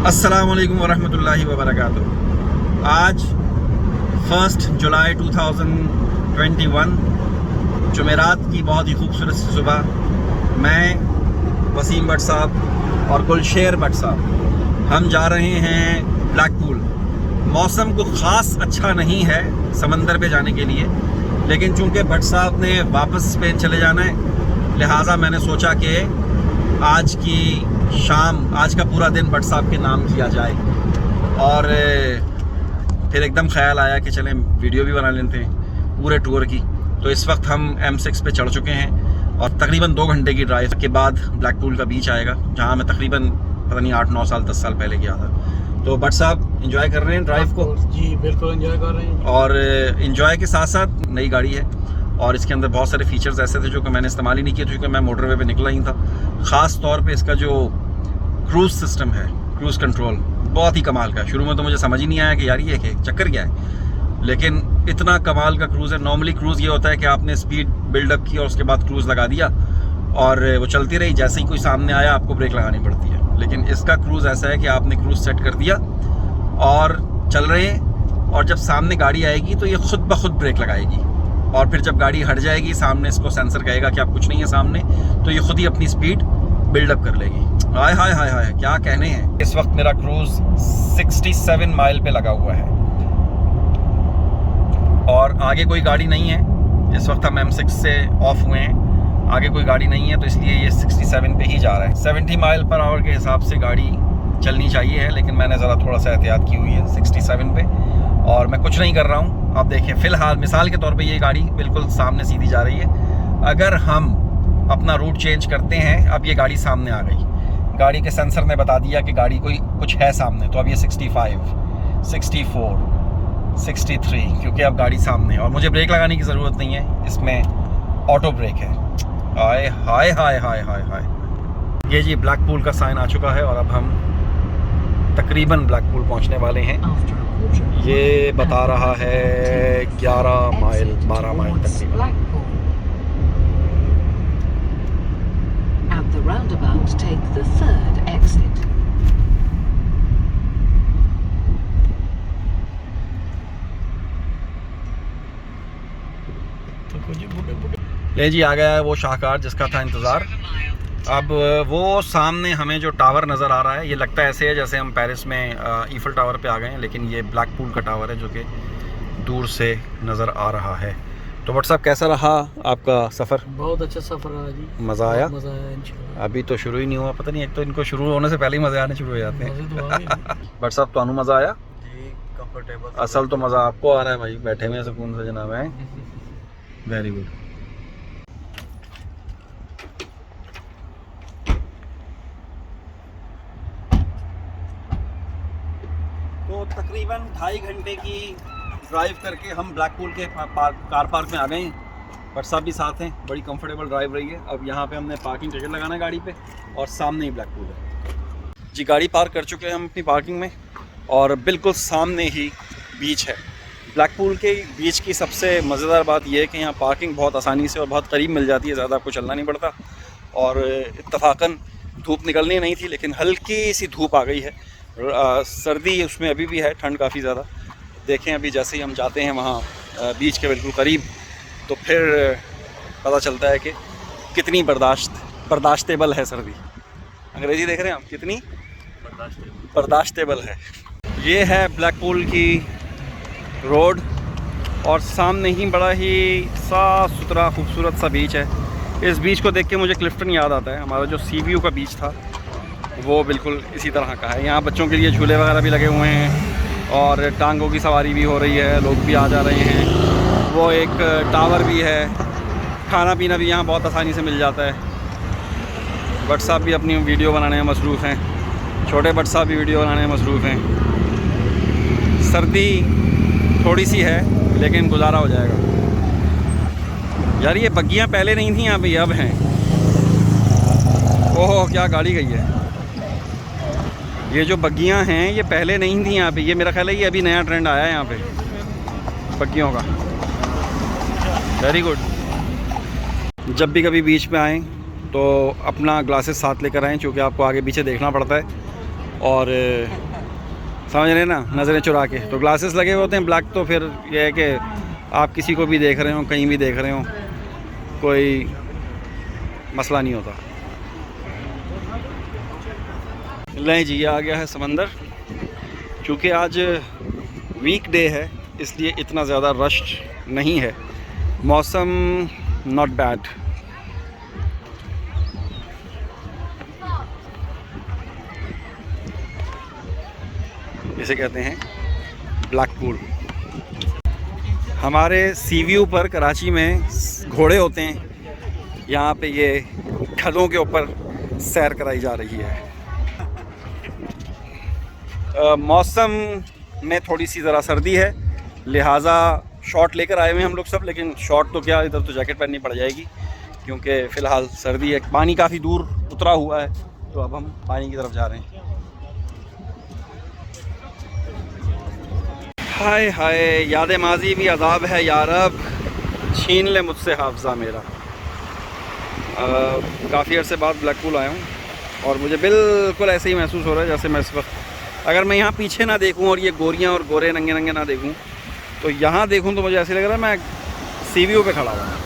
अस्सलामुअलैकुम वरहमतुल्लाहि वबरकातुहू। आज 1 जुलाई 2021 जुमेरात की बहुत ही खूबसूरत सी सुबह, मैं वसीम भट्ट साहब और गुलशेर भट्ट साहब हम जा रहे हैं ब्लैकपूल। मौसम को ख़ास अच्छा नहीं है समंदर पे जाने के लिए, लेकिन चूंकि भट्ट साहब ने वापस स्पेन चले जाना है, लिहाजा मैंने सोचा कि आज की शाम, आज का पूरा दिन भट्ट साहब के नाम किया जाए। और फिर एकदम ख्याल आया कि चलें वीडियो भी बना लेते हैं पूरे टूर की। तो इस वक्त हम M6 पे चढ़ चुके हैं और तकरीबन 2 घंटे की ड्राइव के बाद ब्लैकपूल का बीच आएगा, जहां मैं तकरीबन पता नहीं 8-9 साल 10 साल पहले गया था। तो भट्ट साहब एंजॉय कर रहे हैं ड्राइव को? जी बिल्कुल एंजॉय कर रहे हैं। और एंजॉय के साथ साथ नई गाड़ी है और इसके अंदर बहुत सारे फीचर्स ऐसे थे जो कि मैंने इस्तेमाल ही नहीं किए, क्योंकि मैं मोटरवे पे निकला ही था। ख़ास तौर पे इसका जो क्रूज़ सिस्टम है, क्रूज़ कंट्रोल, बहुत ही कमाल का है। शुरू में तो मुझे समझ ही नहीं आया कि यार ये चक्कर क्या है, लेकिन इतना कमाल का क्रूज़ है। नॉर्मली क्रूज़ ये होता है कि आपने स्पीड बिल्डअप की और उसके बाद क्रूज़ लगा दिया और वो चलती रही, जैसे ही कोई सामने आया आपको ब्रेक लगानी पड़ती है। लेकिन इसका क्रूज़ ऐसा है कि आपने क्रूज़ सेट कर दिया और चल रहे हैं, और जब सामने गाड़ी आएगी तो ये खुद ब खुद ब्रेक लगाएगी, और फिर जब गाड़ी हट जाएगी सामने इसको सेंसर कहेगा कि आप कुछ नहीं है सामने, तो ये खुद ही अपनी स्पीड बिल्डअप कर लेगी। हाय हाय हाय हाय, क्या कहने हैं। इस वक्त मेरा क्रूज़ 67 माइल पे लगा हुआ है और आगे कोई गाड़ी नहीं है। इस वक्त हम M6 से ऑफ हुए हैं, आगे कोई गाड़ी नहीं है, तो इसलिए ये 67 पे ही जा रहा है। 70 माइल पर आवर के हिसाब से गाड़ी चलनी चाहिए है, लेकिन मैंने ज़रा थोड़ा सा एहतियात की हुई है 67 पे, और मैं कुछ नहीं कर रहा हूँ। आप देखें, फ़िलहाल मिसाल के तौर पे ये गाड़ी बिल्कुल सामने सीधी जा रही है। अगर हम अपना रूट चेंज करते हैं, अब ये गाड़ी सामने आ गई, गाड़ी के सेंसर ने बता दिया कि गाड़ी कोई कुछ है सामने, तो अब ये 65, 64, 63, क्योंकि अब गाड़ी सामने है और मुझे ब्रेक लगाने की ज़रूरत नहीं है, इसमें ऑटो ब्रेक है। हाय हाय हाय हाय हाय हाय। ये जी ब्लैकपूल का साइन आ चुका है और अब हम तकरीबन ब्लैकपूल पहुंचने वाले हैं। ये बता रहा है 11 माइल 12 माइल तकरीबन। At the roundabout, take the 3rd exit. ले जी, आ गया है वो शाहकार जिसका था इंतज़ार। अब वो सामने हमें जो टावर नज़र आ रहा है, ये लगता है ऐसे है जैसे हम पेरिस में ईफल टावर पे आ गए हैं, लेकिन ये ब्लैकपूल का टावर है जो कि दूर से नज़र आ रहा है। तो भट्ट साहब, कैसा रहा आपका सफ़र? बहुत अच्छा सफ़र रहा जी। मज़ा आया? मज़ा आया इंशाल्लाह। अभी तो शुरू ही नहीं हुआ, पता नहीं, एक तो इनको शुरू होने से पहले ही मज़े आने शुरू हो जाते हैं। भट्ट साहब, तो मज़ा आया जी, कंफर्टेबल। असल तो मज़ा आपको आ रहा है भाई, बैठे हुए सुकून से जनाब है। Very good. तो तकरीबन 2.5 घंटे की ड्राइव करके हम ब्लैकपूल के कार पार्क में आ गए हैं। भट्ट साहब भी साथ हैं, बड़ी कंफर्टेबल ड्राइव रही है। अब यहाँ पे हमने पार्किंग टिकट लगाना है गाड़ी पे, और सामने ही ब्लैकपूल है जी। गाड़ी पार्क कर चुके हैं हम अपनी पार्किंग में, और बिल्कुल सामने ही बीच है। ब्लैकपूल के बीच की सबसे मज़ेदार बात यह है कि यहाँ पार्किंग बहुत आसानी से और बहुत करीब मिल जाती है, ज़्यादा आपको चलना नहीं पड़ता। और इत्तफाकन धूप निकलनी नहीं थी, लेकिन हल्की सी धूप आ गई है। सर्दी उसमें अभी भी है, ठंड काफ़ी ज़्यादा। देखें, अभी जैसे ही हम जाते हैं वहाँ बीच के बिल्कुल करीब, तो फिर पता चलता है कि कितनी बर्दाश्तेबल है सर्दी। अंग्रेज़ी देख रहे हैं आप, कितनी बर्दाश्तेबल है। ये है ब्लैकपूल की रोड, और सामने ही बड़ा ही साफ़ सुथरा खूबसूरत सा बीच है। इस बीच को देख के मुझे क्लिफ्टन याद आता है। हमारा जो CVU का बीच था वो बिल्कुल इसी तरह का है। यहाँ बच्चों के लिए झूले वगैरह भी लगे हुए हैं और टांगों की सवारी भी हो रही है, लोग भी आ जा रहे हैं। वो एक टावर भी है, खाना पीना भी यहाँ बहुत आसानी से मिल जाता है। भट्ट साहब भी अपनी वीडियो बनाने में मसरूफ़ हैं, छोटे भट्ट साहब भी वीडियो बनाने में मसरूफ़ हैं। सर्दी थोड़ी सी है, लेकिन गुजारा हो जाएगा। यार, ये बग्गियाँ पहले नहीं थी यहाँ पे, अब हैं। ओहो, क्या गाड़ी गई है। ये जो बग्गियाँ हैं ये पहले नहीं थी यहाँ पे, ये मेरा ख्याल है ये अभी नया ट्रेंड आया है यहाँ पे बग्गियों का। Very good. जब भी कभी बीच पे आएँ तो अपना ग्लासेस साथ लेकर आएँ, क्योंकि आपको आगे पीछे देखना पड़ता है। और समझ रहे हैं ना, नज़रें चुरा के। तो ग्लासेस लगे हुए होते हैं ब्लैक, तो फिर यह है कि आप किसी को भी देख रहे हो, कहीं भी देख रहे हो, कोई मसला नहीं होता। नहीं जी, ये आ गया है समंदर। क्योंकि आज वीकडे है इसलिए इतना ज़्यादा रश नहीं है, मौसम नॉट बैड। इसे कहते हैं ब्लैक पूल। हमारे सी व्यू पर कराची में घोड़े होते हैं, यहाँ पे ये खलों के ऊपर सैर कराई जा रही है। मौसम में थोड़ी सी ज़रा सर्दी है, लिहाजा शॉर्ट लेकर आए हुए हैं हम लोग सब। लेकिन शॉर्ट तो क्या, इधर तो जैकेट पहननी पड़ जाएगी क्योंकि फ़िलहाल सर्दी है। पानी काफ़ी दूर उतरा हुआ है, तो अब हम पानी की तरफ जा रहे हैं। हाय हाय, याद माजी भी अज़ाब है यारब, छीन ले मुझसे हाफ़ज़ा मेरा। काफ़ी अरसे बाद ब्लैकपूल आया हूँ और मुझे बिल्कुल ऐसे ही महसूस हो रहा है जैसे मैं इस वक्त, अगर मैं यहाँ पीछे ना देखूँ और ये गोरियाँ और गोरे नंगे नंगे ना देखूँ, तो यहाँ देखूँ तो मुझे ऐसे लग रहा है मैं सी व्यू पे खड़ा हुआ।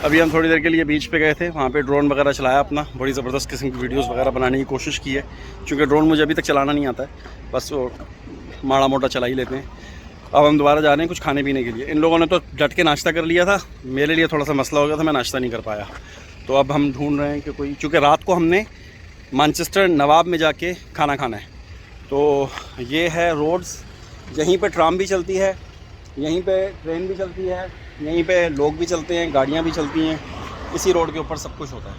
अभी हम थोड़ी देर के लिए बीच पे गए थे, वहाँ पे ड्रोन वगैरह चलाया अपना, बड़ी ज़बरदस्त किस्म की वीडियोस वगैरह बनाने की कोशिश की है। क्योंकि ड्रोन मुझे अभी तक चलाना नहीं आता है, बस वो माड़ा मोटा चला ही लेते हैं। अब हम दोबारा जा रहे हैं कुछ खाने पीने के लिए। इन लोगों ने तो डट के नाश्ता कर लिया था, मेरे लिए थोड़ा सा मसला हो गया था, मैं नाश्ता नहीं कर पाया। तो अब हम ढूँढ रहे हैं कि कोई, चूँकि रात को हमने मैनचेस्टर नवाब में जाके खाना खाना है। तो ये है रोड्स, यहीं पर ट्राम भी चलती है, यहीं पर ट्रेन भी चलती है, यहीं पे लोग भी चलते हैं, गाड़ियाँ भी चलती हैं, इसी रोड के ऊपर सब कुछ होता है।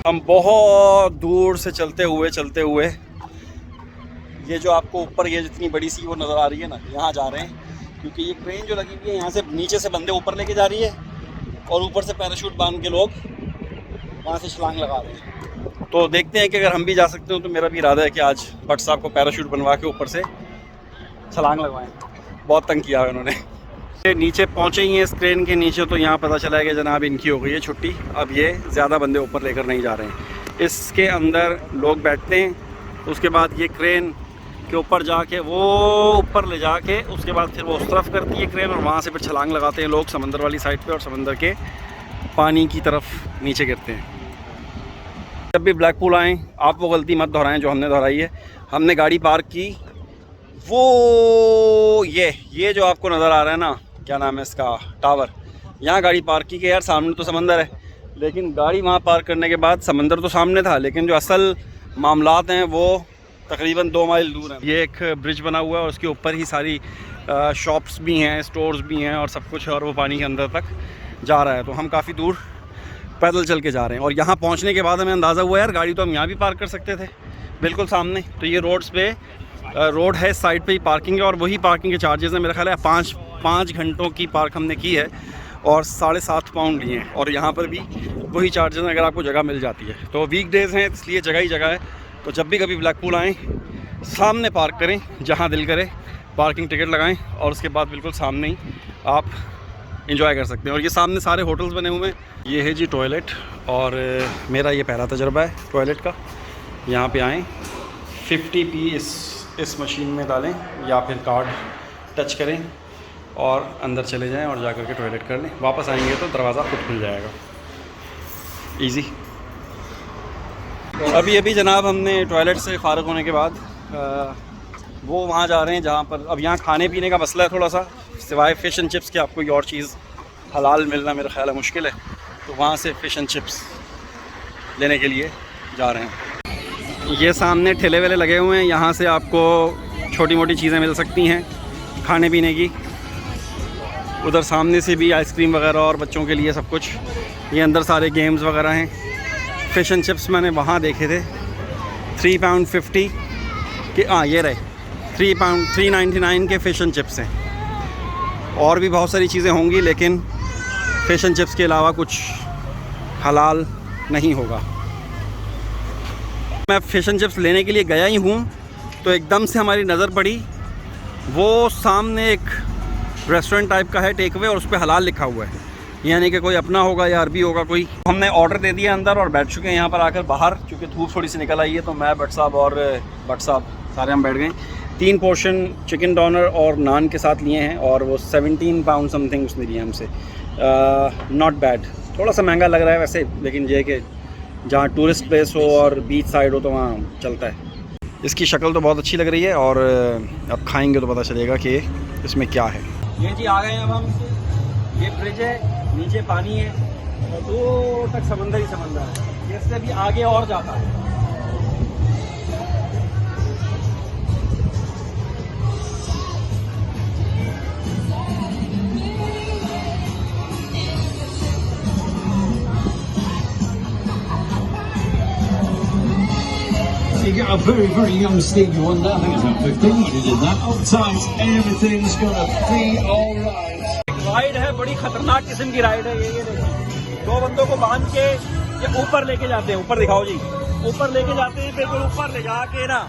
हम बहुत दूर से चलते हुए ये जो आपको ऊपर ये जितनी बड़ी सी वो नज़र आ रही है ना, यहाँ जा रहे हैं। क्योंकि ये ट्रेन जो लगी हुई है यहाँ से नीचे से बंदे ऊपर लेके जा रही है और ऊपर से पैराशूट बांध के लोग वहाँ से छलांग लगा रहे हैं। तो देखते हैं कि अगर हम भी जा सकते हो तो मेरा भी इरादा है कि आज भट्ट साहब को पैराशूट बनवा के ऊपर से छलांग लगवाएं। बहुत तंग किया है उन्होंने। नीचे पहुँचे ही हैं इस ट्रेन के नीचे, तो यहाँ पता चला है कि जनाब इनकी हो गई है छुट्टी, अब ये ज़्यादा बंदे ऊपर लेकर नहीं जा रहे हैं। इसके अंदर लोग बैठते हैं, उसके बाद ये ट्रेन के ऊपर जाके वो ऊपर ले जाके उसके बाद फिर वो उस तरफ करती है ट्रेन और वहाँ से फिर छलांग लगाते हैं लोग समंदर वाली साइड पे, और समंदर के पानी की तरफ नीचे गिरते हैं। जब भी ब्लैकपूल आएँ आप वो गलती मत दोहराएं जो हमने दोहराई है। हमने गाड़ी पार्क की, वो ये जो आपको नज़र आ रहा है ना, क्या नाम है इसका, टावर, यहाँ गाड़ी पार्क की कि यार सामने तो समंदर है, लेकिन गाड़ी वहाँ पार्क करने के बाद समंदर तो सामने था, लेकिन जो असल मामलात हैं वो तकरीबन 2 माइल दूर हैं। ये एक ब्रिज बना हुआ है और उसके ऊपर ही सारी शॉप्स भी हैं, स्टोर्स भी हैं और सब कुछ, और वो पानी के अंदर तक जा रहा है। तो हम काफ़ी दूर पैदल चल के जा रहे हैं और यहाँ पहुँचने के बाद हमें अंदाज़ा हुआ यार गाड़ी तो हम यहाँ भी पार्क कर सकते थे बिल्कुल सामने। तो ये रोड्स पे रोड है, साइड पे ही पार्किंग है और वही पार्किंग के चार्जेस हैं। मेरा ख्याल है 5 घंटों की पार्क हमने की है और 7.5 पाउंड लिए हैं, और यहाँ पर भी वही चार्जेस हैं अगर आपको जगह मिल जाती है। तो वीक डेज़ हैं इसलिए जगह ही जगह है। तो जब भी कभी ब्लैकपूल आएँ सामने पार्क करें, जहाँ दिल करे पार्किंग टिकट लगाएं और उसके बाद बिल्कुल सामने ही आप एंजॉय कर सकते हैं। और ये सामने सारे होटल्स बने हुए हैं। ये है जी टॉयलेट, और मेरा ये पहला तजुर्बा है टॉयलेट का। यहाँ पे आएँ, 50p इस मशीन में डालें या फिर कार्ड टच करें और अंदर चले जाएं और जा कर के टॉयलेट कर लें। वापस आएंगे तो दरवाज़ा खुद खुल जाएगा, इजी। अभी जनाब हमने टॉयलेट से फ़ारिग होने के बाद वो वहाँ जा रहे हैं जहाँ पर अब यहाँ खाने पीने का मसला है थोड़ा सा, सिवाय फ़िश एंड चिप्स के आपको कोई और चीज़ हलाल मिलना मेरा ख्याल है मुश्किल है। तो वहाँ से फ़िश एंड चिप्स लेने के लिए जा रहे हैं। ये सामने ठेले वेले लगे हुए हैं, यहाँ से आपको छोटी मोटी चीज़ें मिल सकती हैं खाने पीने की। उधर सामने से भी आइसक्रीम वगैरह और बच्चों के लिए सब कुछ। ये अंदर सारे गेम्स वगैरह हैं। फ़िश एंड चिप्स मैंने वहाँ देखे थे, £3.50 के, ये रहे £3.99 के फ़िश एंड चिप्स हैं। और भी बहुत सारी चीज़ें होंगी लेकिन फ़िश एंड चिप्स के अलावा कुछ हलाल नहीं होगा। मैं फ़िश एंड चिप्स लेने के लिए गया ही हूँ तो एकदम से हमारी नज़र पड़ी, वो सामने एक रेस्टोरेंट टाइप का है, टेक अवे, और उस पर हलाल लिखा हुआ है, यानी कि कोई अपना होगा या अरबी होगा कोई। हमने ऑर्डर दे दिया अंदर और बैठ चुके हैं यहाँ पर आकर बाहर, क्योंकि धूप थोड़ी सी निकल आई है। तो मैं भट्ट साहब सारे हम बैठ गए। 3 पोर्शन चिकन डोनर और नान के साथ लिए हैं और वो 17 पाउंड समथिंग उसने दिया हमसे। नॉट बैड, थोड़ा सा महंगा लग रहा है वैसे, लेकिन ये कि जहाँ टूरिस्ट प्लेस हो और बीच साइड हो तो वहाँ चलता है। इसकी शक्ल तो बहुत अच्छी लग रही है और अब खाएंगे तो पता चलेगा कि इसमें क्या है। ये जी आ गए हैं अब हम, ये ब्रिज है, नीचे पानी है और दूर तक समंदर ही समंदर है। इससे भी आगे और जाता है। You got a very, very young Stevie Wonder. I think it's about 15 when he did that. Old times, everything's gonna be alright. Ride है, बड़ी खतरनाक किस्म की राइड है ये देखिए। 2 बंदों को बांध के ये ऊपर लेके जाते हैं, ऊपर दिखाओ जी, ऊपर लेके जाते हैं, बिल्कुल ऊपर ले जाके ना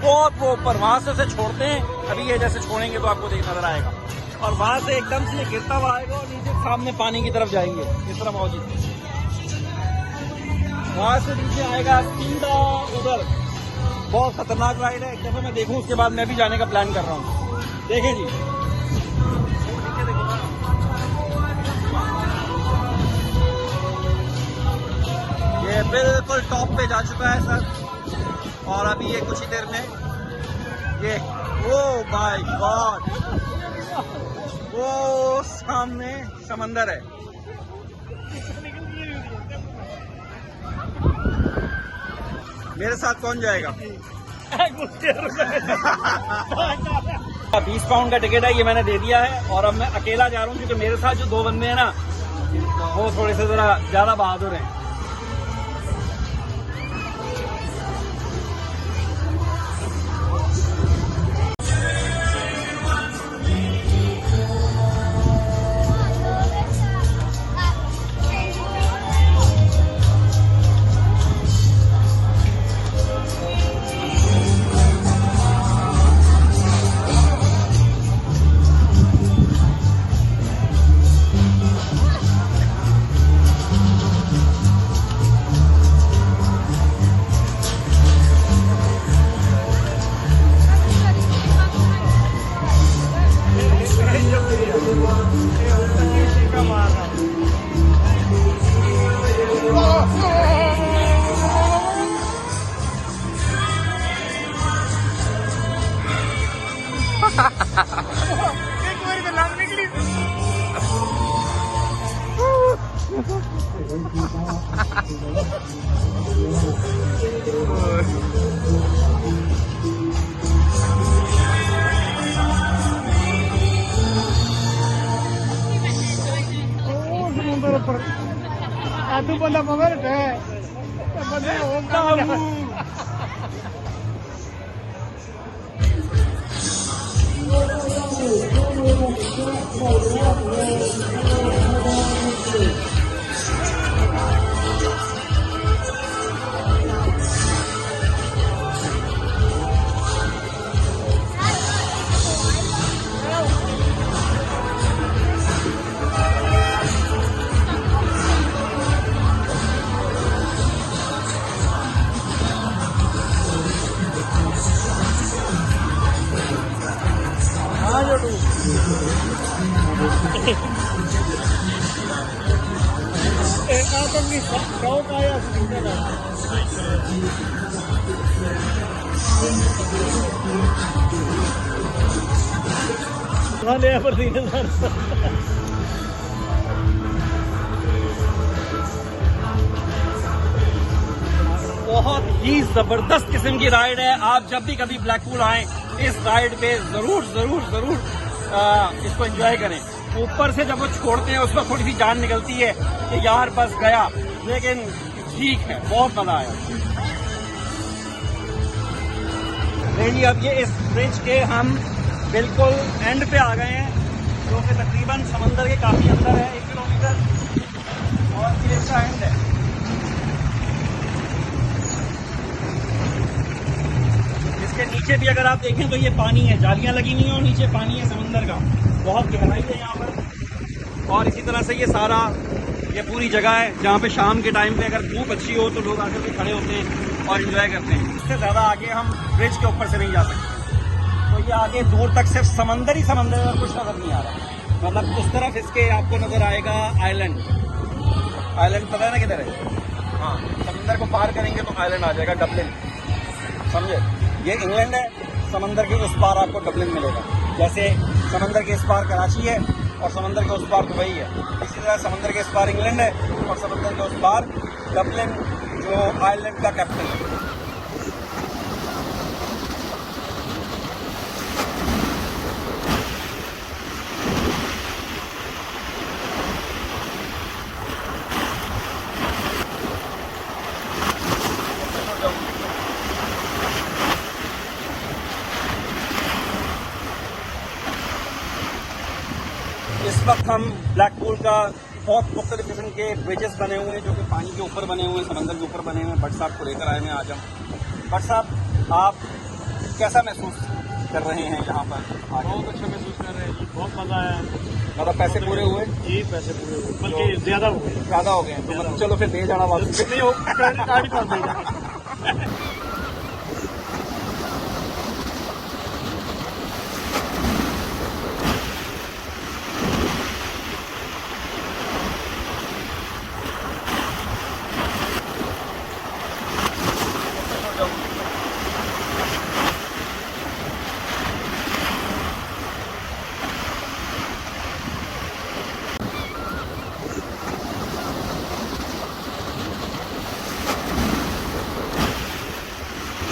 बहुत वो ऊपर, वहां से उसे छोड़ते हैं। अभी ये जैसे छोड़ेंगे तो आपको देख नजर आएगा, और वहां से एकदम से गिरता हुआ आएगा और नीचे सामने पानी की तरफ जाएंगे। इस तरह मौजूद वहां से नीचे आएगा सीधा उधर। बहुत खतरनाक राइड है। एक दफा मैं देखूं उसके बाद मैं भी जाने का प्लान कर रहा हूँ। देखें जी, ये बिल्कुल टॉप पे जा चुका है सर, और अभी ये कुछ ही देर में ये, ओ माय गॉड, वो सामने समंदर है। मेरे साथ कौन जाएगा? 20 पाउंड का टिकट है, ये मैंने दे दिया है और अब मैं अकेला जा रहा हूँ क्योंकि मेरे साथ जो 2 बंदे हैं ना वो थोड़े से ज़रा ज़्यादा बहादुर हैं। समुद्र पर आधु बंदा मगर है बंदा होगा एक आदमी शौक आया बहुत ही जबरदस्त किस्म की राइड है। आप जब भी कभी ब्लैकपूल आए इस राइड पे जरूर जरूर जरूर इसको एंजॉय करें। ऊपर से जब वो छोड़ते हैं उस वक्त थोड़ी सी जान निकलती है कि यार बस गया, लेकिन ठीक है, बहुत मजा आया। देखिए अब ये इस ब्रिज के हम बिल्कुल एंड पे आ गए हैं, जो कि तकरीबन समंदर के काफी अंदर है, 1 किलोमीटर, और ये इसका एंड है। इसके नीचे भी अगर आप देखें तो ये पानी है, जालियां लगी हुई हैं और नीचे पानी है समंदर का, बहुत गहराई है यहाँ पर। और इसी तरह से ये सारा ये पूरी जगह है जहाँ पे शाम के टाइम पे अगर धूप अच्छी हो तो लोग आकर के खड़े होते हैं और एंजॉय करते हैं। इससे ज़्यादा आगे हम ब्रिज के ऊपर से नहीं जा सकते, तो ये आगे दूर तक सिर्फ समंदर ही समंदर है और कुछ नज़र नहीं आ रहा। मतलब उस तरफ इसके आपको नज़र आएगा आइलैंड। आइलैंड पता है ना किधर है? हाँ, समंदर को पार करेंगे तो आइलैंड आ जाएगा, डबलिन, समझे? ये इंग्लैंड है, समंदर के उस पार आपको डबलिन मिलेगा। जैसे समंदर के इस पार कराची है और समंदर के उस पार दुबई है, इसी तरह समंदर के इस पार इंग्लैंड है और समंदर के उस पार डबलिन, जो आयरलैंड का कैपिटल है। इस वक्त हम ब्लैकपूल का बहुत मुख्तलिफ किस्म के ब्रिजेस बने हुए हैं जो कि पानी के ऊपर बने हुए हैं, समंदर के ऊपर बने हुए हैं। भट्ट साहब को लेकर आए हैं आज हम। भट्ट साहब, आप कैसा महसूस कर रहे हैं यहाँ पर? बहुत अच्छा महसूस कर रहे हैं जी, बहुत मजा आया। मतलब पैसे पूरे हुए? जी पैसे पूरे हुए, बल्कि ज्यादा हो गए। ज़्यादा हो गए तो मतलब चलो फिर दे जाना वापस। नहीं हो कार्ड कर देगा।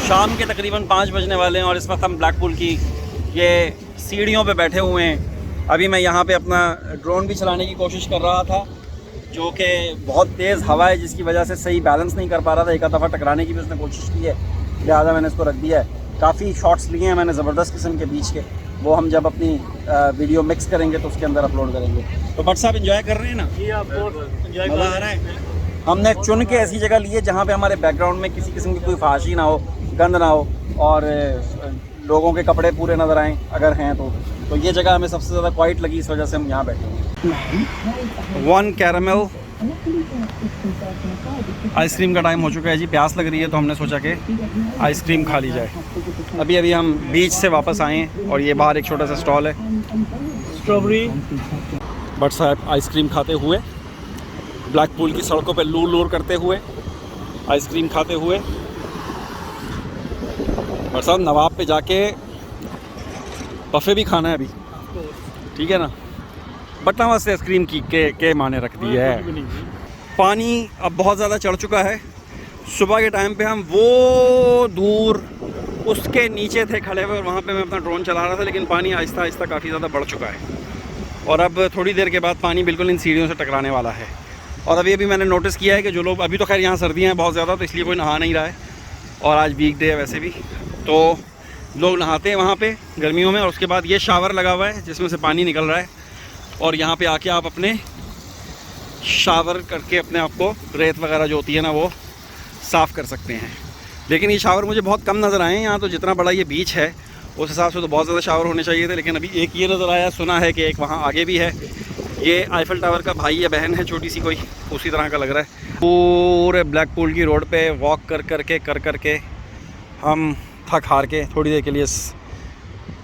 शाम के तकरीबन 5 बजने वाले हैं और इस वक्त हम ब्लैकपूल की ये सीढ़ियों पे बैठे हुए हैं। अभी मैं यहाँ पे अपना ड्रोन भी चलाने की कोशिश कर रहा था, जो कि बहुत तेज़ हवा है जिसकी वजह से सही बैलेंस नहीं कर पा रहा था। एक दफ़ा टकराने की भी उसने कोशिश की है, लिहाजा मैंने इसको रख दिया है। काफ़ी शॉट्स लिए हैं मैंने ज़बरदस्त किस्म के बीच के, वो हम जब अपनी वीडियो मिक्स करेंगे तो उसके अंदर अपलोड करेंगे। तो भट्ट साहब एंजॉय कर रहे हैं ना? जी आप बहुत एंजॉय कर मज़ा आ रहा है। हमने चुन के ऐसी जगह ली है जहाँ पे हमारे बैकग्राउंड में किसी किस्म की कोई फहाशी ना हो, गंद ना हो और लोगों के कपड़े पूरे नज़र आएँ अगर हैं तो ये जगह हमें सबसे ज़्यादा क्वाइट लगी, इस वजह से हम यहाँ बैठे हैं। 1 कैरामल आइसक्रीम का टाइम हो चुका है जी। प्यास लग रही है तो हमने सोचा कि आइसक्रीम खा ली जाए। अभी अभी हम बीच से वापस आए हैं और ये बाहर एक छोटा सा स्टॉल है, स्ट्रॉबेरी। भट्ट साहब आइसक्रीम खाते हुए, ब्लैकपूल की सड़कों पे लूर लूर करते हुए, आइसक्रीम खाते हुए। भट्ट साहब नवाब पे जाके बफे भी खाना है अभी, ठीक है ना? बटना वास्ते आइसक्रीम की के माने रख दी है। पानी अब बहुत ज़्यादा चढ़ चुका है। सुबह के टाइम पे हम वो दूर उसके नीचे थे खड़े हुए और वहाँ पे मैं अपना ड्रोन चला रहा था, लेकिन पानी आहिस्ता आहिस्ता काफ़ी ज़्यादा बढ़ चुका है और अब थोड़ी देर के बाद पानी बिल्कुल इन सीढ़ियों से टकराने वाला है। और अभी अभी मैंने नोटिस किया है कि जो लोग, अभी तो खैर यहाँ सर्दियाँ हैं बहुत ज़्यादा, तो इसलिए कोई नहा नहीं रहा है और आज वीक डे है वैसे भी, तो लोग नहाते हैं वहाँ पे गर्मियों में। और उसके बाद ये शावर लगा हुआ है जिसमें से पानी निकल रहा है और यहाँ पे आके आप अपने शावर करके अपने आप को रेत वगैरह जो होती है ना वो साफ़ कर सकते हैं। लेकिन ये शावर मुझे बहुत कम नज़र आए हैं यहाँ, तो जितना बड़ा ये बीच है उस हिसाब से तो बहुत ज़्यादा शावर होने चाहिए थे, लेकिन अभी एक ये नज़र आया। सुना है कि एक वहाँ आगे भी है, ये आईफल टावर का भाई या बहन है छोटी सी कोई, उसी तरह का लग रहा है। पूरे ब्लैकपूल की रोड पे वॉक कर करके हम थक हार के थोड़ी देर के लिए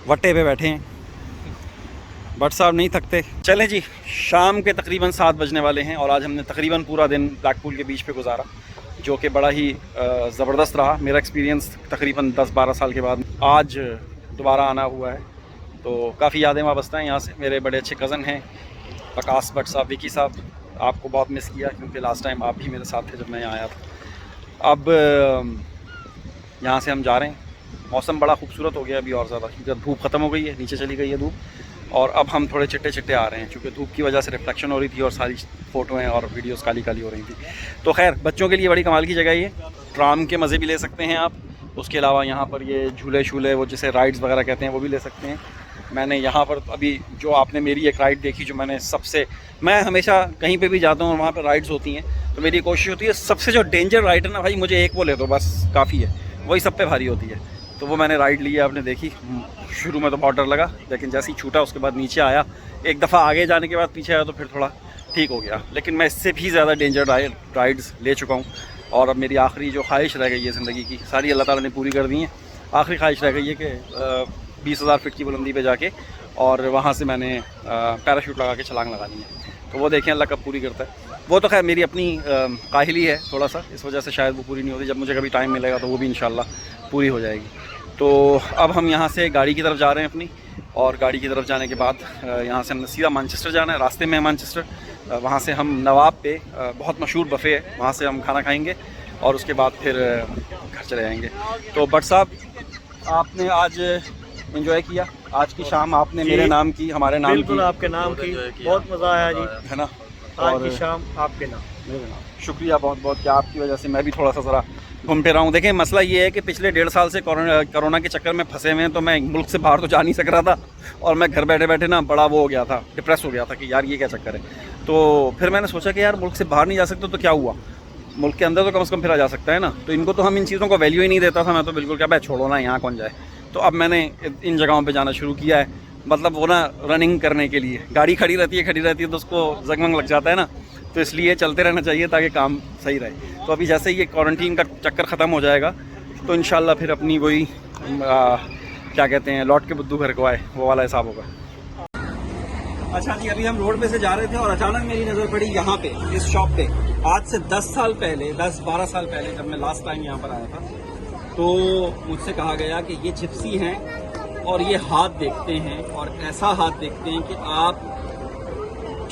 वट्टे पे बैठे हैं, बट साहब नहीं थकते। चलें जी, शाम के तकरीबन 7 बजने वाले हैं और आज हमने तकरीबन पूरा दिन ब्लैकपूल के बीच पे गुजारा, जो कि बड़ा ही ज़बरदस्त रहा। मेरा एक्सपीरियंस तकरीबन 10-12 साल के बाद आज दोबारा आना हुआ है, तो काफ़ी यादें वाबस्ता हैं यहाँ से। मेरे बड़े अच्छे कज़न हैं आकाश भट्ट साहब, विकी साहब, आपको बहुत मिस किया क्योंकि लास्ट टाइम आप भी मेरे साथ थे जब मैं यहाँ आया था। अब यहाँ से हम जा रहे हैं। मौसम बड़ा खूबसूरत हो गया अभी और ज़्यादा, क्योंकि धूप ख़त्म हो गई है, नीचे चली गई है धूप, और अब हम थोड़े चिट्टे आ रहे हैं क्योंकि धूप की वजह से रिफ्लेक्शन हो रही थी और सारी फ़ोटोएँ और वीडियोस काली हो रही थी। तो खैर, बच्चों के लिए बड़ी कमाल की जगह है ये, ट्राम के मज़े भी ले सकते हैं आप। उसके अलावा यहाँ पर ये झूले शूले, वो जिसे राइड्स वगैरह कहते हैं, वो भी ले सकते हैं। मैंने यहाँ पर अभी जो आपने मेरी एक राइड देखी, जो मैंने मैं हमेशा कहीं पे भी जाता हूँ और वहाँ पर राइड्स होती हैं, तो मेरी कोशिश होती है सबसे जो डेंजर राइड है ना भाई, मुझे एक वो ले दो बस, काफ़ी है, वही सब पे भारी होती है। तो वो मैंने राइड ली है, आपने देखी। शुरू में तो बहुत डर लगा, लेकिन जैसे ही छूटा उसके बाद नीचे आया, एक दफ़ा आगे जाने के बाद पीछे आया तो फिर थोड़ा ठीक हो गया। लेकिन मैं इससे भी ज़्यादा डेंजर राइड्स ले चुका हूँ और अब मेरी आखिरी जो ख्वाहिश रह गई है ज़िंदगी की, सारी अल्लाह ताला ने पूरी कर दी है। आखिरी ख्वाहिश रह गई है कि 20,000 फीट की बुलंदी पे जाके और वहाँ से मैंने पैराशूट लगा के छलांग लगानी है। तो वो देखें अल्लाह कब पूरी करता है। वो तो खैर मेरी अपनी काहिली है थोड़ा सा, इस वजह से शायद वो पूरी नहीं होती। जब मुझे कभी टाइम मिलेगा तो वो भी इंशाल्लाह पूरी हो जाएगी। तो अब हम यहाँ से गाड़ी की तरफ जा रहे हैं अपनी, और गाड़ी की तरफ जाने के बाद यहाँ से हमने सीधा मैनचेस्टर जाना है। रास्ते में मैनचेस्टर, वहाँ से हम नवाब पे बहुत मशहूर बफ़े है, वहाँ से हम खाना खाएँगे और उसके बाद फिर घर चले जाएँगे। तो भट्ट साहब, आपने आज एंजॉय किया आज की शाम, आपने मेरे नाम की, हमारे नाम बिल्कुल की, आपके नाम की, बहुत मज़ा आया जी, है ना। आज की शाम आपके नाम, मेरे नाम शुक्रिया बहुत बहुत, कि आपकी वजह से मैं भी थोड़ा सा ज़रा घूम फिर रहा हूँ। देखें, मसला ये है कि पिछले 1.5 साल से कोरोना के चक्कर में फंसे हुए हैं, तो मैं मुल्क से बाहर तो जा नहीं सक रहा था और मैं घर बैठे बैठे ना बड़ा वो हो गया था, डिप्रेस हो गया था कि यार ये क्या चक्कर है। तो फिर मैंने सोचा कि यार मुल्क से बाहर नहीं जा सकते तो क्या हुआ, मुल्क के अंदर तो कम से कम फिरा जा सकता है ना। तो इनको तो हम इन चीज़ों को वैल्यू ही नहीं देता था, मैं तो बिल्कुल क्या भाई छोड़ो ना, यहाँ कौन जाए। तो अब मैंने इन जगहों पे जाना शुरू किया है, मतलब वो ना रनिंग करने के लिए। गाड़ी खड़ी रहती है तो उसको जगमग लग जाता है ना, तो इसलिए चलते रहना चाहिए ताकि काम सही रहे। तो अभी जैसे ही ये क्वारंटीन का चक्कर ख़त्म हो जाएगा तो इंशाल्लाह फिर अपनी वही क्या कहते हैं, लौट के बुद्धू घर को आए, वो वाला हिसाब होगा। अच्छा जी, अभी हम रोड पे से जा रहे थे और अचानक मेरी नज़र पड़ी यहाँ पे, इस शॉप पे। आज से 10-12 साल पहले जब मैं लास्ट टाइम यहाँ पर आया था, तो मुझसे कहा गया कि ये जिप्सी हैं और ये हाथ देखते हैं, और ऐसा हाथ देखते हैं कि आप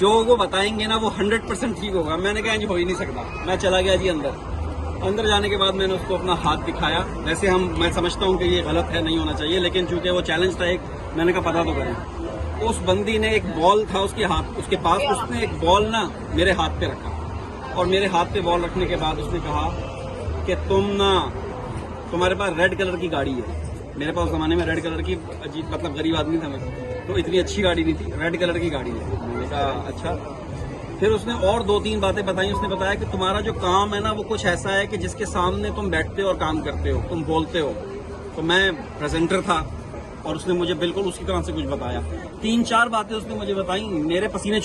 जो वो बताएंगे ना वो 100% ठीक होगा। मैंने कहा जी हो ही नहीं सकता। मैं चला गया जी अंदर जाने के बाद मैंने उसको अपना हाथ दिखाया। वैसे मैं समझता हूँ कि ये गलत है, नहीं होना चाहिए, लेकिन चूंकि वो चैलेंज था एक, मैंने कहा पता तो करें। उस बंदी ने एक बॉल था उसके पास, उसने एक बॉल ना मेरे हाथ पे रखा, और मेरे हाथ पे बॉल रखने के बाद उसने कहा कि तुम्हारे पास रेड कलर की गाड़ी है। मेरे पास उस ज़माने में रेड कलर की, अजीब मतलब गरीब आदमी था मैं, तो इतनी अच्छी गाड़ी नहीं थी, रेड कलर की गाड़ी है। मैंने कहा अच्छा। फिर उसने और 2-3 बातें बताई। उसने बताया कि तुम्हारा जो काम है ना वो कुछ ऐसा है कि जिसके सामने तुम बैठते हो और काम करते हो, तुम बोलते हो। तो मैं प्रेजेंटर था और उसने मुझे बिल्कुल उसकी तरह से कुछ बताया। 3-4 बातें उसने मुझे बताई, मेरे पसीने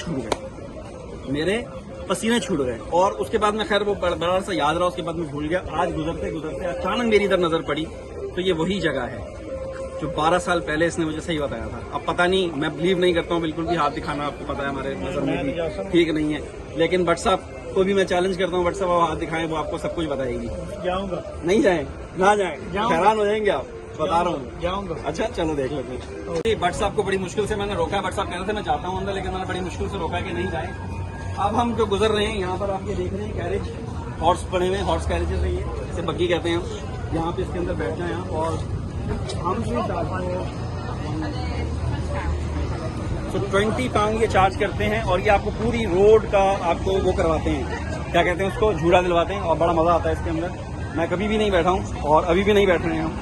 छूट गए। और उसके बाद में खैर वो बड़ा सा याद रहा, उसके बाद में भूल गया। आज गुजरते अचानक मेरी इधर नज़र पड़ी, तो ये वही जगह है जो 12 साल पहले इसने मुझे सही बताया था। अब पता नहीं, मैं बिलीव नहीं करता हूँ बिल्कुल भी, हाथ दिखाना आपको पता है हमारे नजर में भी ठीक नहीं है, लेकिन भट्ट साहब को भी मैं चैलेंज करता हूँ, भट्ट साहब वो हाथ दिखाएं, वो आपको सब कुछ बताएगी। जाऊंगा, नहीं जाए ना जाए, हैरान हो जाएंगे आप, बता रहा हूँ। जाऊंगा। अच्छा चलो देख लेते हैं। भट्ट साहब को बड़ी मुश्किल से मैंने रोका। भट्ट साहब कह रहे थे मैं जाता हूँ अंदर, लेकिन मैंने बड़ी मुश्किल से रोका कि नहीं जाए। अब हम जो गुजर रहे हैं यहाँ पर आप ये देख रहे हैं कैरेज हॉर्स पड़े हुए हैं, हॉर्स कैरेजेस है ये, इसे बग्गी कहते हैं हम। यहाँ पे इसके अंदर बैठना है और हम तो 20 पाउंड ये चार्ज करते हैं और ये आपको पूरी रोड का आपको वो करवाते हैं, क्या कहते हैं उसको, झूला दिलवाते हैं और बड़ा मज़ा आता है इसके अंदर। मैं कभी भी नहीं बैठा हूँ और अभी भी नहीं बैठ रहे हैं हम,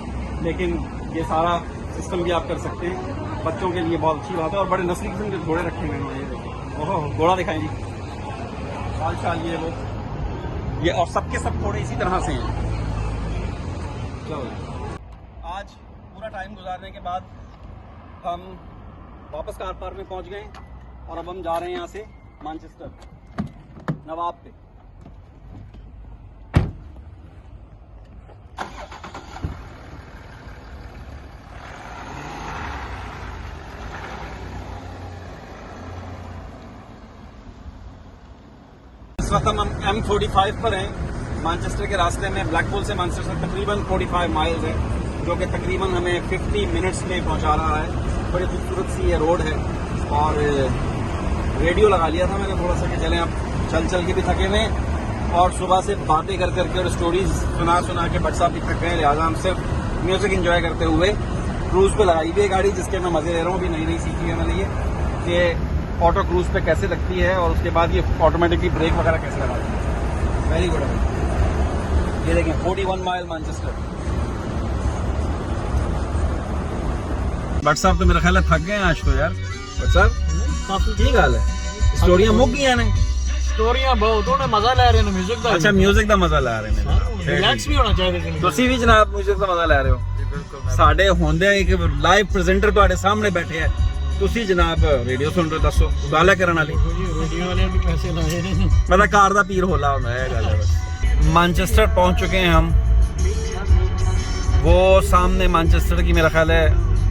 लेकिन ये सारा सिस्टम भी आप कर सकते हैं, बच्चों के लिए बहुत अच्छी बात है। और बड़े नस्ली किस्म के घोड़े रखे हुए हैं, ये देखिए, ओहो घोड़ा दिखाएं जी, चाल ये वो ये, और सबके सब घोड़े इसी तरह से हैं। चलो आज पूरा टाइम गुजारने के बाद हम वापस कार पार्क में पहुंच गए और अब हम जा रहे हैं यहाँ से मैनचेस्टर नवाब पे। इस वक्त हम M45 पर हैं मैनचेस्टर के रास्ते में। ब्लैकपूल से मैनचेस्टर तकरीबन 45 माइल्स है, जो कि तकरीबन हमें 50 मिनट्स में पहुंचा रहा है। बड़ी खूबसूरत सी ये रोड है और रेडियो लगा लिया था मैंने थोड़ा सा कि चलें, अब चल के भी थके हुए हैं और सुबह से बातें कर करके और स्टोरीज सुना के बट साहब भी थक गए, लिहाजा हम सिर्फ म्यूज़िक एंजॉय करते हुए क्रूज़ पे लगाई हुई है गाड़ी, जिसके मैं मज़े ले रहा हूँ। अभी नई सीखी है मैंने ये कि ऑटो क्रूज़ पे कैसे लगती है और उसके बाद ये ऑटोमेटिकली ब्रेक वगैरह कैसे लगाती है। वेरी गुड है। ये देखें 41 माइल मैनचेस्टर। बट साहब तो मेरा ख्याल है थक गए आज तो यार। बट साहब की गल है, स्टोरियां मुक गई ने, स्टोरियां बहुत होने मजा ले रहे हैं म्यूजिक दा। अच्छा म्यूजिक दा मजा ले रहे ने, रिलैक्स भी होना चाहिए। ਤੁਸੀਂ ਵੀ ਜਨਾਬ म्यूजिक ਦਾ ਮਜ਼ਾ ਲੈ ਰਹੇ ਹੋ। ਸਾਡੇ ਹੁੰਦੇ ਇੱਕ ਲਾਈਵ ਪ੍ਰੈਜ਼ੈਂਟਰ ਤੁਹਾਡੇ ਸਾਹਮਣੇ ਬੈਠੇ ਆ, ਤੁਸੀਂ ਜਨਾਬ ਰੇਡੀਓ ਸੁਣ ਰਹੇ, ਦੱਸੋ ਗੱਲ ਕਰਨ ਵਾਲੀ। रेडियो वाले भी पैसे लाए हैं। मैं तो कार दा पीर होला होना है गल है बस। मैनचेस्टर पहुंच चुके हैं हम। वो सामने मैनचेस्टर की मेरा ख्याल है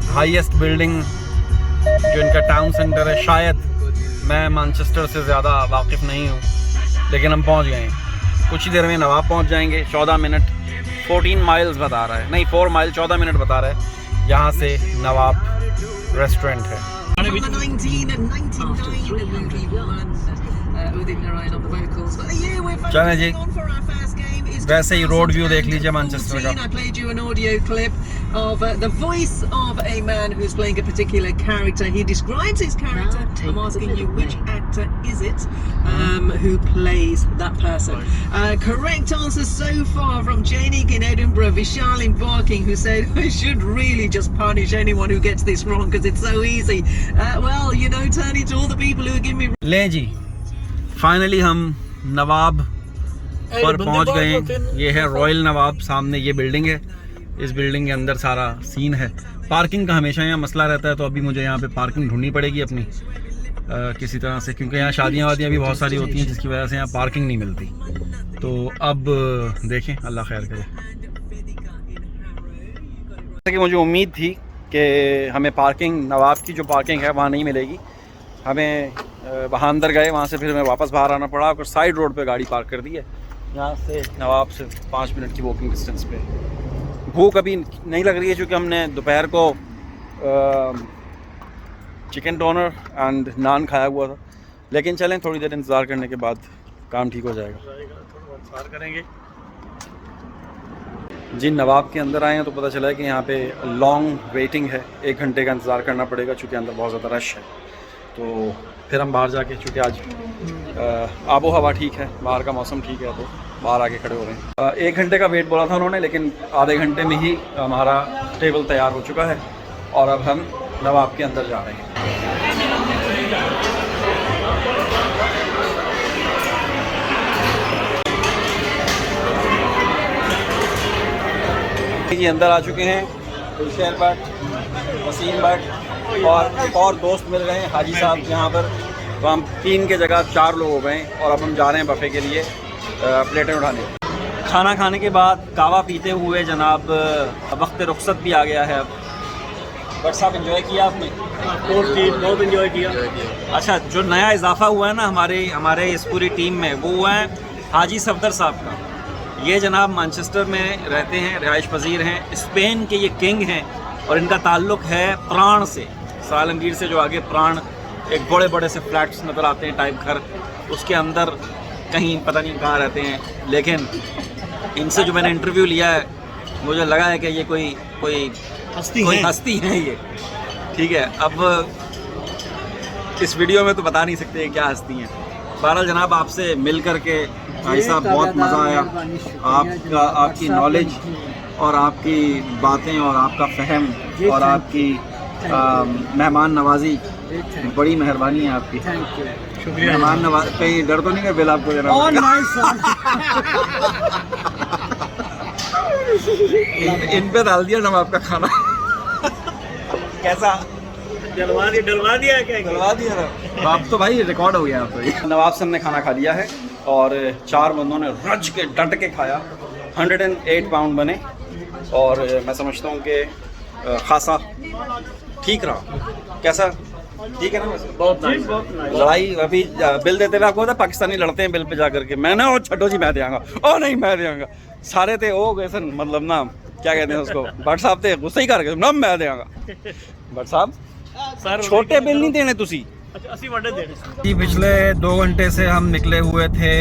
हाईएस्ट बिल्डिंग जो इनका टाउन सेंटर है। शायद मैं मैनचेस्टर से ज़्यादा वाकिफ़ नहीं हूँ, लेकिन हम पहुँच गए हैं। कुछ ही देर में नवाब पहुँच जाएंगे। 14 मिनट 14 माइल्स बता रहा है, नहीं 4 माइल 14 मिनट बता रहा है। यहाँ से नवाब रेस्टोरेंट है। Number 19 and 99 within their own on the vocals. But yeah, we're चलें जी, on for our first game. It's वैसे ही रोड व्यू देख लीजिए मैनचेस्टर का। I played you an audio clip of the voice of a man who's playing a particular character. He describes his character. I'm asking you, which actor is it who plays that person? Correct answer so far from Janique in Edinburgh, Vishal in Barking, who said, I should really just punish anyone who gets this wrong because it's so easy. Well, you know, turn it to all the people who give me... ले जी, finally हम नवाब पर पहुंच गए हैं। ये है royal नवाब, सामने ये बिल्डिंग है। इस बिल्डिंग के अंदर सारा सीन है। पार्किंग का हमेशा यहाँ मसला रहता है, तो अभी मुझे यहाँ पे पार्किंग ढूंढनी पड़ेगी अपनी किसी तरह से, क्योंकि यहाँ शादियाँ वादियाँ भी बहुत सारी होती हैं, जिसकी वजह से यहाँ पार्किंग नहीं मिलती। तो अब देखें, अल्लाह खैर करे। जैसे कि मुझे उम्मीद थी कि हमें पार्किंग, नवाब की जो पार्किंग है वहाँ नहीं मिलेगी। हमें वहाँ अंदर गए, वहाँ से फिर हमें वापस बाहर आना पड़ा और साइड रोड पे गाड़ी पार्क कर दी है। यहाँ से नवाब से 5 मिनट की वॉकिंग डिस्टेंस पे। भूख अभी नहीं लग रही है क्योंकि हमने दोपहर को चिकन डोनर एंड नान खाया हुआ था, लेकिन चलें थोड़ी देर इंतज़ार करने के बाद काम ठीक हो जाएगा। थोड़ा इंतज़ार करेंगे जी। नवाब के अंदर आए हैं तो पता चला है कि यहाँ पे लॉन्ग वेटिंग है, 1 घंटे का इंतज़ार करना पड़ेगा चूँकि अंदर बहुत ज़्यादा रश है। तो फिर हम बाहर जाके, चूँकि आज आबो हवा ठीक है, बाहर का मौसम ठीक है, तो बाहर आके खड़े हो रहे हैं। 1 घंटे का वेट बोला था उन्होंने, लेकिन आधे घंटे में ही हमारा टेबल तैयार हो चुका है और अब हम नवाब के अंदर जा रहे हैं। जी अंदर आ चुके हैं। गुलशेर भट्ट, वसीम भट्ट और दोस्त मिल गए हैं, हाजी साहब यहाँ पर। तो हम 3 के जगह 4 लोग हो गए और अब हम जा रहे हैं बफे के लिए प्लेटें उठाने। खाना खाने के बाद कावा पीते हुए जनाब वक्त रुखसत भी आ गया है। अब बट साहब एंजॉय किया आपने? बहुत एंजॉय किया। अच्छा, जो नया इजाफा हुआ है ना हमारे इस पूरी टीम में, वो हुआ है हाजी सफदर साहब का। ये जनाब मैनचेस्टर में रहते हैं, रिहाइश पजीर हैं, स्पेन के ये किंग हैं और इनका ताल्लुक़ है प्राण से, सालमगीर से जो आगे प्राण, एक बड़े बड़े से फ्लैट्स नज़र आते हैं टाइप घर, उसके अंदर कहीं पता नहीं कहाँ रहते हैं, लेकिन इनसे जो मैंने इंटरव्यू लिया है मुझे लगा है कि ये कोई हस्ती है ये, ठीक है। अब इस वीडियो में तो बता नहीं सकते क्या हस्ती हैं। बहरहाल जनाब, आपसे मिल करके भाई साहब बहुत मज़ा आया। आपकी नॉलेज और आपकी बातें और आपका फहम और आपकी मेहमान नवाजी, बड़ी मेहरबानी है आपकी। शुक्रिया। मेहमान नवाज, कहीं डर तो नहीं है बिल आपको देना? इन पे डाल दिया नवाब का खाना। कैसा? डलवा दिया क्या? डलवा दिया ना। आप तो भाई रिकॉर्ड हो गया आप तो। नवाब साहब ने खाना खा लिया है और 4 बंदों ने रज के डट के खाया। 108 पाउंड बने और मैं समझता हूँ कि खासा ठीक रहा। कैसा? ठीक है ना? वैसे बहुत नाइस, बहुत नाइस। लड़ाई अभी बिल देते हुए आपको पता है पाकिस्तानी लड़ते हैं बिल पे जा करके, मैं ना, ओ छठो जी मैं देंगा, ओ नहीं मैं देंगा। सारे थे ओ गए सन, मतलब ना क्या कहते हैं उसको, भट्ट साहब थे गुस्सा ही कर गए ना मैं देंगा। भट्ट साहब छोटे बिल नहीं देने तुसी। अच्छा, 80 वड्डे देने। पिछले 2 घंटे से हम निकले हुए थे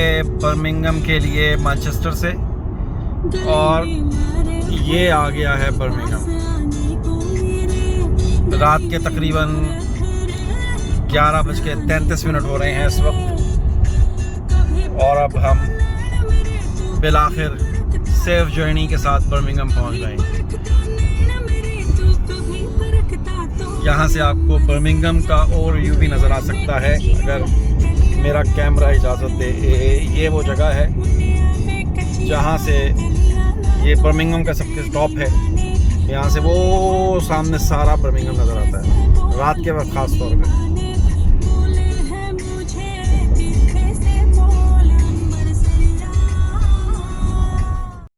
बर्मिंघम के लिए मैनचेस्टर से, और ये आ गया है बर्मिंघम। रात के तकरीबन 11:33 हो रहे हैं इस वक्त, और अब हम बिलाखिर सेफ जर्नी के साथ बर्मिंघम पहुंच गए। यहाँ से आपको बर्मिंघम का और व्यू भी नज़र आ सकता है अगर मेरा कैमरा इजाज़त दे। ये वो जगह है जहाँ से ये बर्मिंघम का सबसे टॉप है। यहाँ से वो सामने सारा बर्मिंघम नज़र आता है रात के वक्त ख़ास तौर पे।